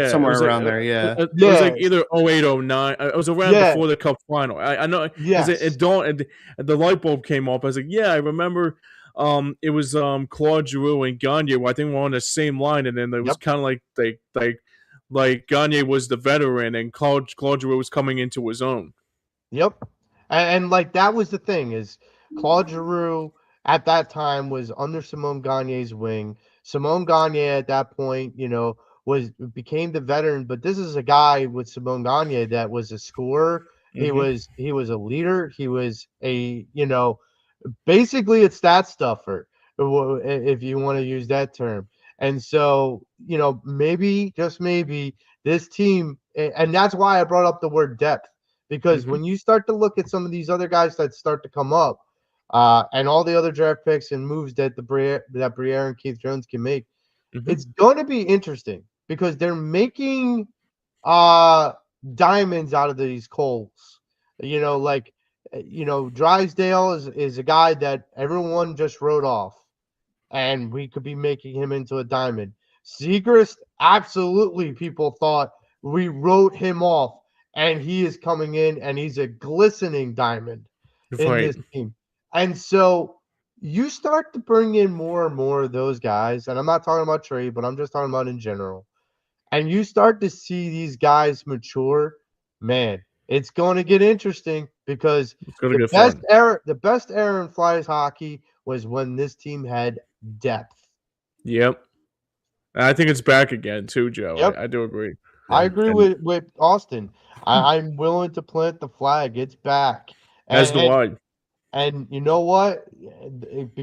somewhere around there. It was like either 08, 09. It was around before the Cup final. I know. Yes. It dawned, and the light bulb came up. I was like, yeah, I remember. It was Claude Giroux and Gagne. I think we're on the same line, and then it was kind of like Gagne was the veteran, and Claude Giroux was coming into his own. Yep, and like that was the thing is Claude Giroux at that time was under Simon Gagne's wing. Simon Gagne at that point, became the veteran, but this is a guy with Simon Gagne that was a scorer. Mm-hmm. He was a leader. He was a basically a stat stuffer, if you want to use that term. And so, maybe, just maybe, this team, and that's why I brought up the word depth, because when you start to look at some of these other guys that start to come up, and all the other draft picks and moves that Briere and Keith Jones can make, it's going to be interesting because they're making diamonds out of these coals. Drysdale is a guy that everyone just wrote off, and we could be making him into a diamond. Zegras, absolutely, people thought we wrote him off, and he is coming in, and he's a glistening diamond in this team. And so you start to bring in more and more of those guys, and I'm not talking about Trey, but I'm just talking about in general. And you start to see these guys mature, man. It's going to get interesting because the best era in Flyers hockey was when this team had depth. Yep. I think it's back again too, Joe. Yep. I do agree. I agree with Austin. I'm willing to plant the flag. It's back. As do I. And you know what?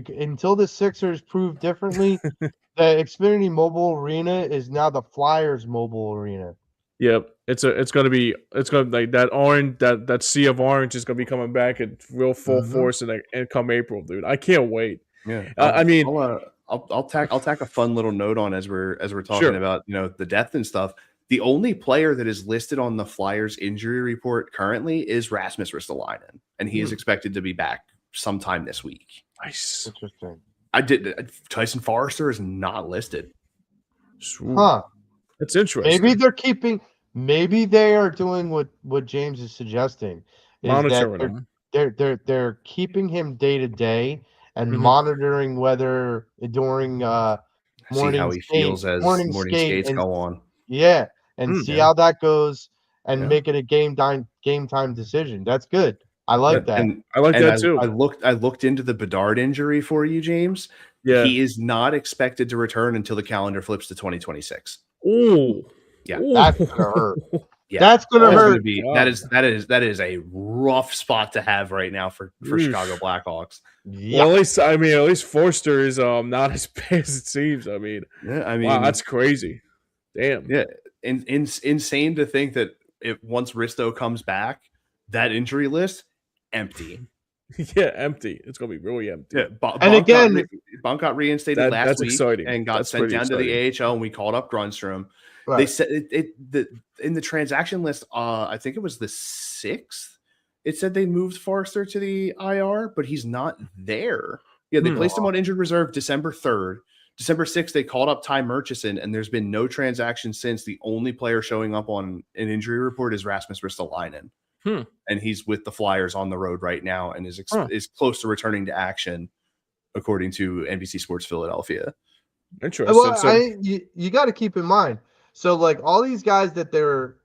Until the Sixers prove differently, the Xfinity Mobile Arena is now the Flyers Mobile Arena. Yep, it's gonna be like that orange, that sea of orange is gonna be coming back at real full force and come April, dude. I can't wait. Yeah, I'll tack a fun little note on as we're talking about the depth and stuff. The only player that is listed on the Flyers injury report currently is Rasmus Ristolainen, and he is expected to be back sometime this week. Nice. Interesting. Tyson Forrester is not listed. Huh. That's interesting. Maybe they are doing what James is suggesting. Is Monitoring that him. they're keeping him day to day and monitoring whether during See how he feels as morning skates and, go on. Yeah, and see how that goes and make it a game time decision. That's good. I like that. And I like that too. I looked into the Bedard injury for you, James. Yeah. He is not expected to return until the calendar flips to 2026. Ooh. Yeah. That's gonna hurt. Yeah. That's gonna hurt. That is a rough spot to have right now for Chicago Blackhawks. Yeah. Well, at least Forster is not as bad as it seems. I mean, wow, that's crazy. Damn. Yeah. Insane to think that once Risto comes back, that injury list empty. Yeah, empty. It's gonna be really empty. Yeah, Bunk got reinstated last week and got sent down to the AHL, and we called up Grunstrom. Right. They said in the transaction list, I think it was the 6th. It said they moved Forster to the IR, but he's not there. Yeah, they placed him on injured reserve December 3rd. December 6th, they called up Ty Murchison, and there's been no transaction since. The only player showing up on an injury report is Rasmus Ristolainen. And he's with the Flyers on the road right now and is close to returning to action, according to NBC Sports Philadelphia. Interesting. Well, you got to keep in mind. So, like, all these guys that they're,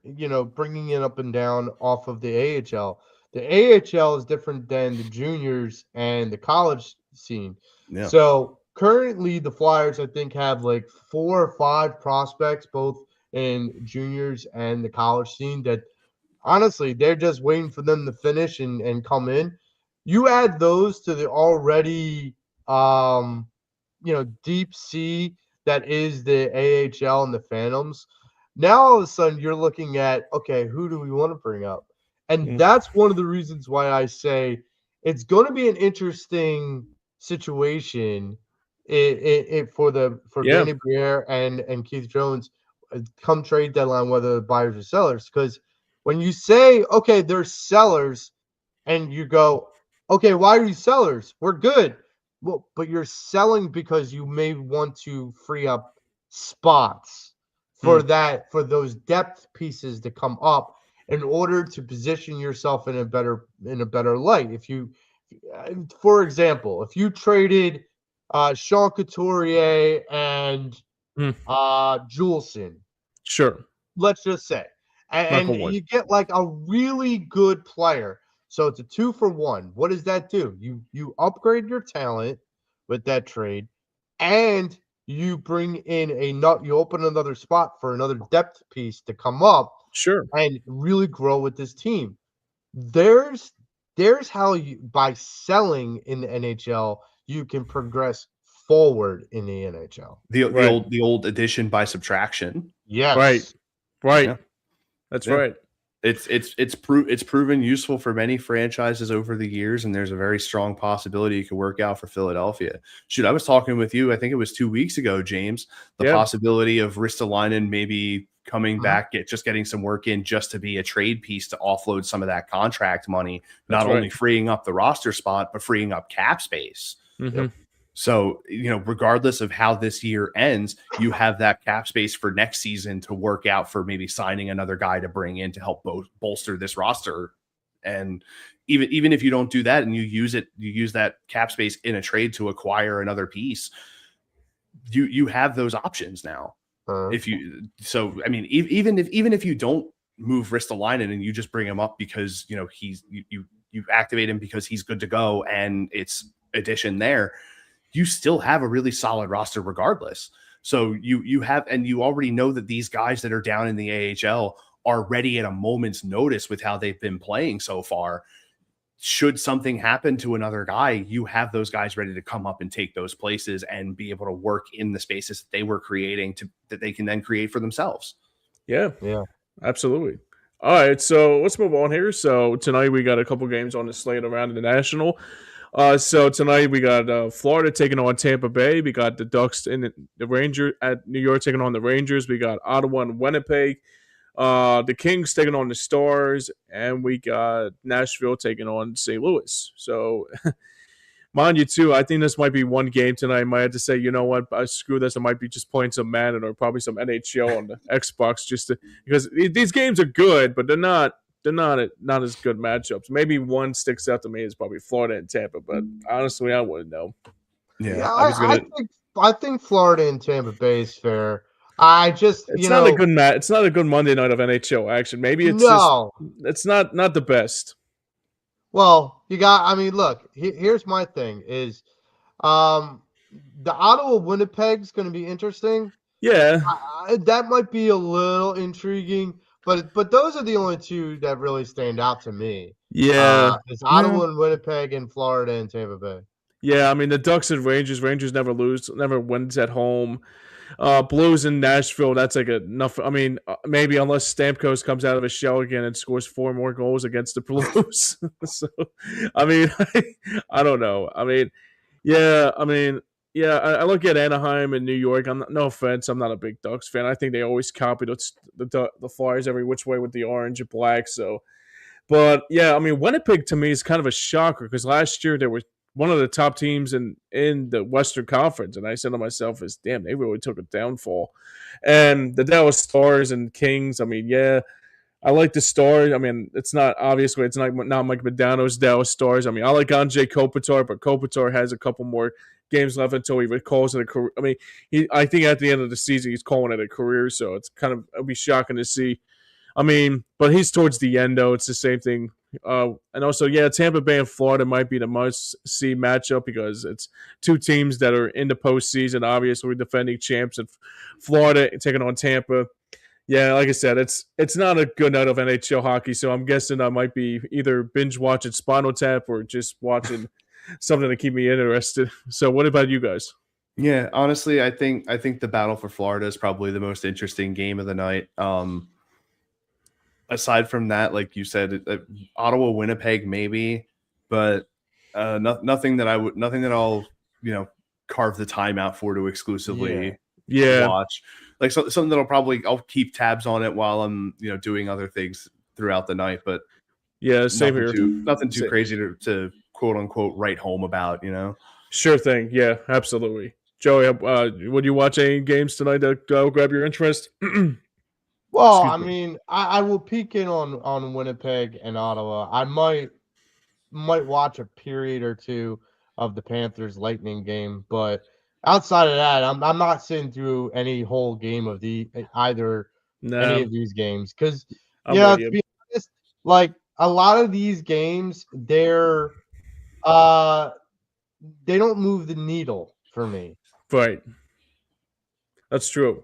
bringing in up and down off of the AHL, the AHL is different than the juniors and the college scene. Yeah. So, currently, the Flyers, I think, have like 4 or 5 prospects, both in juniors and the college scene, that honestly, they're just waiting for them to finish and come in. You add those to the already, deep sea that is the AHL and the Phantoms. Now, all of a sudden, you're looking at, okay, who do we want to bring up? And that's one of the reasons why I say it's going to be an interesting situation for Danny Briere and Keith Jones come trade deadline, whether buyers or sellers. Because when you say, okay, they're sellers, and you go, okay, why are you sellers? We're good. Well, but you're selling because you may want to free up spots for those depth pieces to come up in order to position yourself in a better light. If you, for example, if you traded Sean Couturier and Juleson, sure, let's just say, and you get like a really good player. So it's a 2-for-1. What does that do? You upgrade your talent with that trade, and you bring in you open another spot for another depth piece to come up, sure, and really grow with this team. There's how you, by selling in the NHL, you can progress forward in the NHL. The old addition by subtraction. Yes. Right. Yeah. That's right. It's proven useful for many franchises over the years, and there's a very strong possibility it could work out for Philadelphia. Shoot, I was talking with you, I think it was 2 weeks ago, James, the possibility of Ristolainen maybe coming back, getting some work in just to be a trade piece to offload some of that contract money, not only freeing up the roster spot, but freeing up cap space. Mm-hmm. So, regardless of how this year ends, you have that cap space for next season to work out for maybe signing another guy to bring in to help bolster this roster. And even if you don't do that and you use that cap space in a trade to acquire another piece, you have those options now. Even if you don't move Ristolainen and you just bring him up because you activate him because he's good to go and it's addition there, you still have a really solid roster regardless. So you have, and you already know that these guys that are down in the AHL are ready at a moment's notice with how they've been playing so far. Should something happen to another guy, you have those guys ready to come up and take those places and be able to work in the spaces that they were creating that they can then create for themselves. Yeah, absolutely. All right, so let's move on here. So tonight we got a couple games on the slate around the National. So tonight we got Florida taking on Tampa Bay. We got the Ducks and the Rangers at New York taking on the Rangers. We got Ottawa and Winnipeg. The Kings taking on the Stars, and we got Nashville taking on St. Louis. So, mind you, too, I think this might be one game tonight. I might have to say, you know what, screw this. I might be just playing some Madden or probably some NHL on the Xbox because these games are good, but they're not as good matchups. Maybe one sticks out to me is probably Florida and Tampa, but honestly, I wouldn't know. Yeah, I think Florida and Tampa Bay is fair. I just it's not a good match. It's not a good Monday night of NHL action. Maybe it's it's not the best. Well, I mean, look. Here's my thing: is the Ottawa Winnipeg's going to be interesting. Yeah, that might be a little intriguing, but those are the only two that really stand out to me. Yeah, it's Ottawa and Winnipeg and Florida and Tampa Bay. Yeah, I mean the Ducks and Rangers. Rangers never wins at home. Blues in Nashville. That's like enough. I mean, maybe unless Stamkos comes out of his shell again and scores 4 more goals against the Blues. So, I mean, I don't know. I mean, I look at Anaheim and New York. No offense, I'm not a big Ducks fan. I think they always copy the Flyers every which way with the orange and black. So, but yeah, I mean, Winnipeg to me is kind of a shocker because last year they were one of the top teams in the Western Conference, and I said to myself, "Is damn, they really took a downfall." And the Dallas Stars and Kings. I mean, yeah, I like the Stars. I mean, it's not Mike Modano's Dallas Stars. I mean, I like Anze Kopitar, but Kopitar has a couple more games left until he calls it a career. I mean, I think at the end of the season he's calling it a career, so it'll be shocking to see. I mean, but he's towards the end though. It's the same thing. And also, yeah, Tampa Bay and Florida might be the must-see matchup because it's two teams that are in the postseason. Obviously, defending champs, and Florida taking on Tampa. Yeah, like I said, it's not a good night of NHL hockey, so I'm guessing I might be either binge watching Spinal Tap or just watching something to keep me interested. So, what about you guys? Yeah, honestly, I think the battle for Florida is probably the most interesting game of the night. Aside from that, like you said, Ottawa, Winnipeg, maybe, but nothing that I'll carve the time out for to exclusively watch. Like something that'll I'll keep tabs on it while I'm doing other things throughout the night. But yeah, same here. Nothing too crazy to quote unquote write home about. Sure thing. Yeah, absolutely. Joey, would you watch any games tonight that grab your interest? Well, I mean, I will peek in on Winnipeg and Ottawa. I might watch a period or two of the Panthers Lightning game, but outside of that, I'm not sitting through any whole game of any of these games because to be honest, like a lot of these games, they don't move the needle for me. Right. That's true.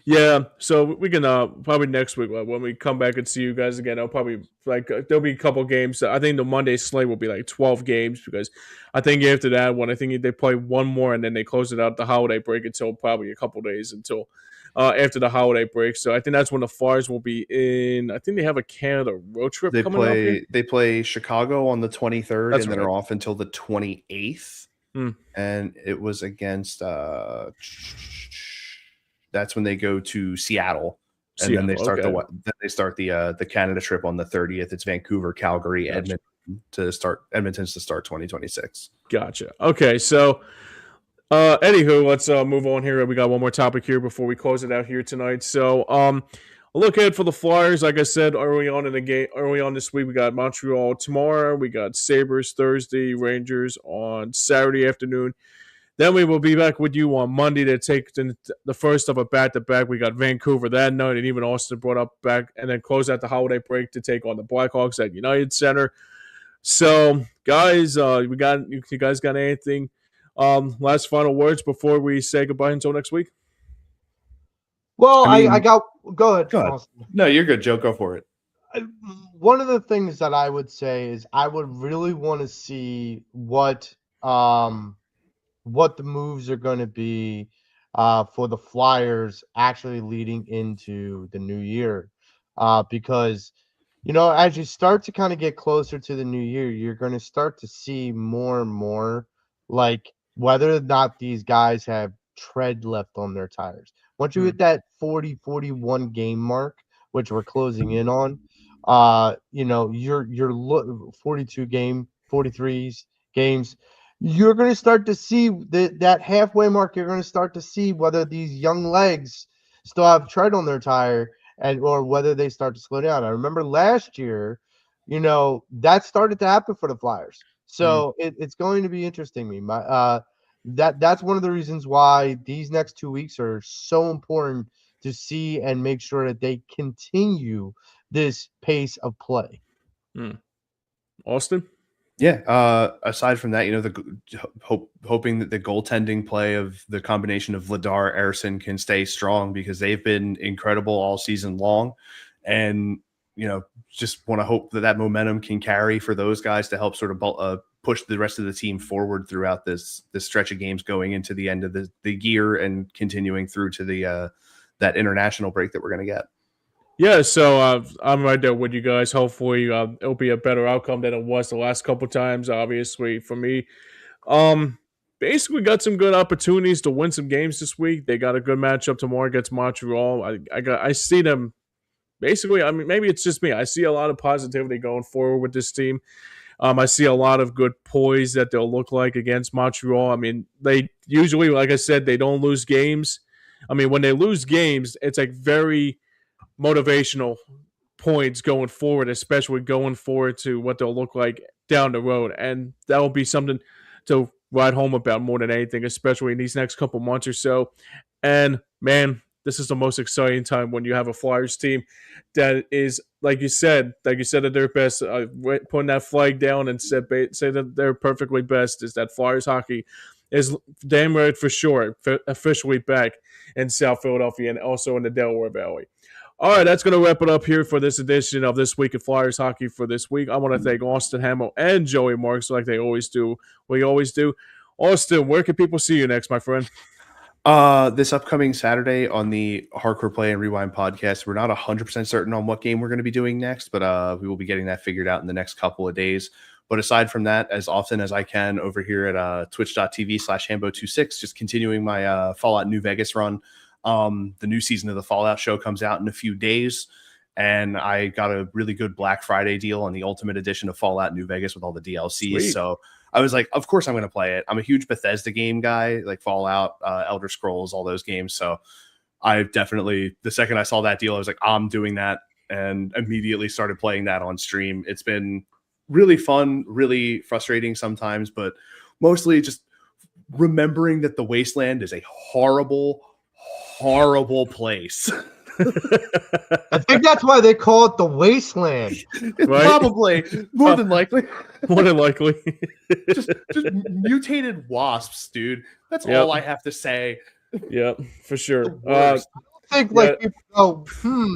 Yeah, so we can probably next week when we come back and see you guys again. I'll probably there'll be a couple games. I think the Monday slate will be like 12 games because I think after that one, I think they play one more and then they close it out the holiday break until probably a couple days until after the holiday break. So I think that's when the Flyers will be in. I think they have a Canada road trip coming up here. They play Chicago on the 23rd and then are off until the 28th. And it was against. That's when they go to Seattle, and then they start the Canada trip on the 30th. It's Vancouver, Calgary, Edmonton to start 2026. Gotcha. Okay, so anywho, let's move on here. We got one more topic here before we close it out here tonight. So look ahead for the Flyers. Like I said early on in the game, early on this week, we got Montreal tomorrow. We got Sabres Thursday, Rangers on Saturday afternoon. Then we will be back with you on Monday to take the first of a back-to-back. We got Vancouver that night, and even Austin brought up back, and then close out the holiday break to take on the Blackhawks at United Center. So, guys, you guys got anything? Last final words before we say goodbye until next week? Well, I got. Go ahead. Austin. No, you're good, Joe. Go for it. One of the things that I would say is I would really want to see what the moves are going to be for the Flyers actually leading into the new year. Because as you start to kind of get closer to the new year, you're going to start to see more and more, like, whether or not these guys have tread left on their tires. Once you Hmm. hit that 40-41 game mark, which we're closing in on, you're 42 game, 43s games, you're going to start to see that halfway mark. You're going to start to see whether these young legs still have tread on their tire, and or whether they start to slow down. I remember last year, that started to happen for the Flyers. Hmm. So it's going to be interesting. That's one of the reasons why these next 2 weeks are so important to see and make sure that they continue this pace of play. Hmm. Austin? Yeah. Aside from that, hoping that the goaltending play of the combination of Vladar, Erison can stay strong, because they've been incredible all season long, and just want to hope that momentum can carry for those guys to help sort of push the rest of the team forward throughout this stretch of games going into the end of the year and continuing through to the that international break that we're going to get. Yeah, so I'm right there with you guys. Hopefully, it'll be a better outcome than it was the last couple times. Obviously, for me, basically got some good opportunities to win some games this week. They got a good matchup tomorrow against Montreal. I see them. Basically, I mean, maybe it's just me. I see a lot of positivity going forward with this team. I see a lot of good poise that they'll look like against Montreal. I mean, they usually, like I said, they don't lose games. I mean, when they lose games, it's like very motivational points going forward, especially going forward to what they'll look like down the road. And that will be something to ride home about more than anything, especially in these next couple months or so. And man, this is the most exciting time when you have a Flyers team that is, like you said at their best, putting that flag down and say that they're perfectly best, is that Flyers hockey is damn right for sure officially back in South Philadelphia and also in the Delaware Valley. All right, that's going to wrap it up here for this edition of This Week of Flyers Hockey for this week. I want to thank Austin Hammel and Joey Marks like they always do. We always do. Austin, where can people see you next, my friend? This upcoming Saturday on the Hardcore Play and Rewind podcast. We're not 100% certain on what game we're going to be doing next, but we will be getting that figured out in the next couple of days. But aside from that, as often as I can over here at twitch.tv/Hambo26, just continuing my Fallout New Vegas run. The new season of the Fallout show comes out in a few days, and I got a really good Black Friday deal on the Ultimate Edition of Fallout New Vegas with all the DLCs. Sweet. So I was like, of course I'm going to play it. I'm a huge Bethesda game guy, like Fallout, Elder Scrolls, all those games. So I definitely, the second I saw that deal, I was like, I'm doing that, and immediately started playing that on stream. It's been really fun, really frustrating sometimes, but mostly just remembering that the Wasteland is a horrible place. I think that's why they call it the Wasteland. Right? Probably, more than likely. More than likely. just mutated wasps, dude. That's Yep. all I have to say. Yeah, for sure. The worst. I think like people go,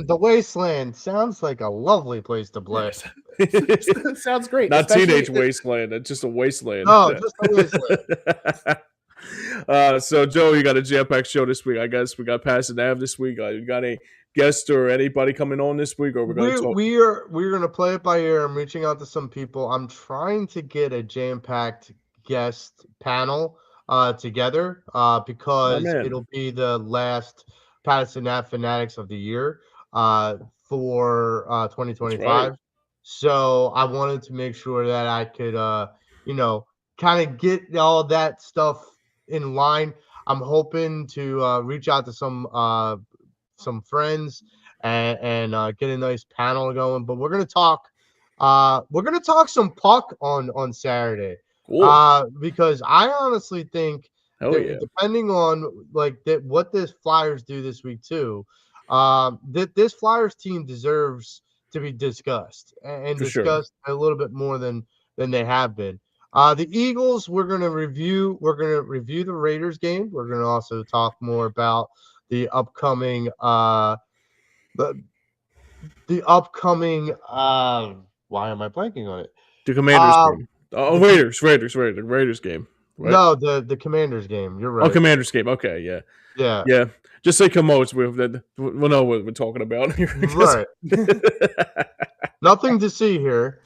the Wasteland sounds like a lovely place to play. Sounds great. Not especially Teenage Wasteland. It's just a wasteland. No, just a Wasteland. So, Joe, you got a jam-packed show this week. I guess we got Passion Ave this week. You got any guests or anybody coming on this week? Or we're going to talk? We're going to play it by ear. I'm reaching out to some people. I'm trying to get a jam-packed guest panel together because it'll be the last Patterson Ave Fanatics of the year for 2025. Right. So I wanted to make sure that I could, kind of get all that stuff in line. I'm hoping to reach out to some friends and get a nice panel going. But we're gonna talk some puck on Saturday. Cool. Because I honestly think depending on what this Flyers do this week too, that this Flyers team deserves to be discussed and discussed a little bit more than they have been. The Eagles, we're gonna review the Raiders game. We're gonna also talk more about the upcoming why am I blanking on it? The Commanders game. Oh, Raiders game. Right? No, the Commanders game. You're right. Oh, Commanders game. Okay, yeah. Just say Commodus. We'll know what we're talking about. Right. Nothing to see here.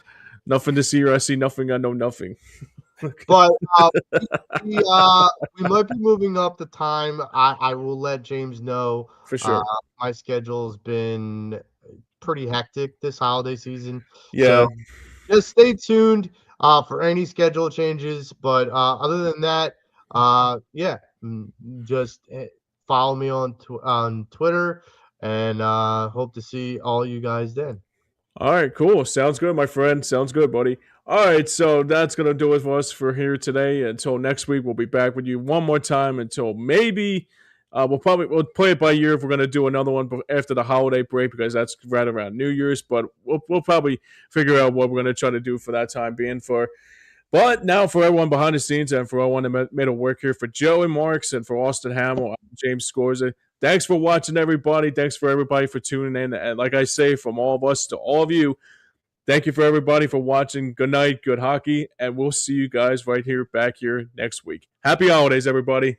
Nothing to see or I see nothing. I know nothing. But we, we might be moving up the time. I will let James know. For sure. My schedule's been pretty hectic this holiday season. Yeah. So just stay tuned for any schedule changes. But other than that, yeah, just follow me on Twitter, and hope to see all you guys then. All right, cool. Sounds good, my friend. Sounds good, buddy. All right, so that's gonna do it for us for here today. Until next week, we'll be back with you one more time. Until maybe we'll play it by year if we're gonna do another one after the holiday break because that's right around New Year's. But we'll probably figure out what we're gonna try to do for that time being. But now for everyone behind the scenes and for everyone that made it work here, for Joe and Marks and for Austin Hammel, I'm James Scorza. Thanks for watching, everybody. Thanks for everybody for tuning in. And like I say, from all of us to all of you, thank you for everybody for watching. Good night, good hockey, and we'll see you guys right here, back here next week. Happy holidays, everybody.